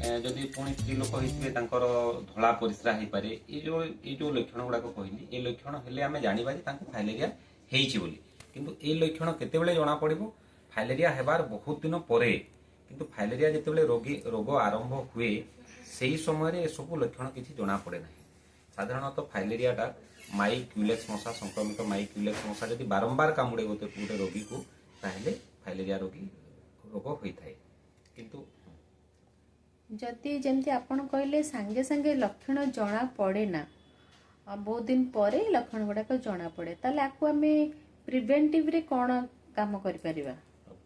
जदि पुणी स्त्री लोक होते धला परिस्रा हो पारे ये जो लक्षण गुड़ाक कहली ये लक्षण हेले आम जाना फाइलेरिया होली किंतु ये लक्षण केतेबेले जना पड़ो फाइलेरिया हेबार बहुत दिन पर किंतु फाइलेरिया जितेबाला रोग आरंभ हुए से समय ये सब लक्षण किसी जना पड़े ना साधारणतः फाइलेरियाटा माई क्यूलेक्स मशा संक्रमित माई क्यूलेक्स मशा जब बारंबार कामुड़े गोटे रोगी को ताहले फाइलेरिया रोगी रोग होता है किंतु जदि जमती आपण कहले सांगे सांगे लक्षण जना पड़े ना बहुत दिन पर लक्षण गुड़ाक जना पड़े ताले आपको आम प्रिवेंटिव रे कौन काम करि परिबा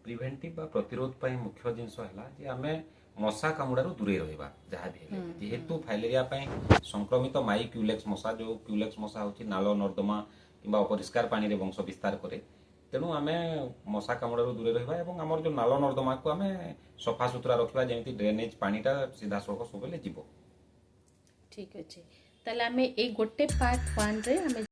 प्रिवेंटिव बा प्रतिरोध पाई मुख्य जिनस है जे आमे मशा कामुड़ारू दूरे रहिबा जहाँ भी है जेहेतु फाइलेरिया पाई संक्रमित माई क्यूलेक्स मशा जो क्यूलेक्स मशा होची नाल नर्दमा किंबा अपरिष्कार पानी रे वंश विस्तार करे तेणु आमे मशा कामुड़ारू दूरे रहिबा एवं हमर जो नाल नर्दमा को आमे सफा सुतरा रखिबा जेमति ड्रेनेज पानीटा सीधा सड़क सबले जीवो। ठीक अच्छे ताले आमे ए गोटे पार्ट 1 रे आमे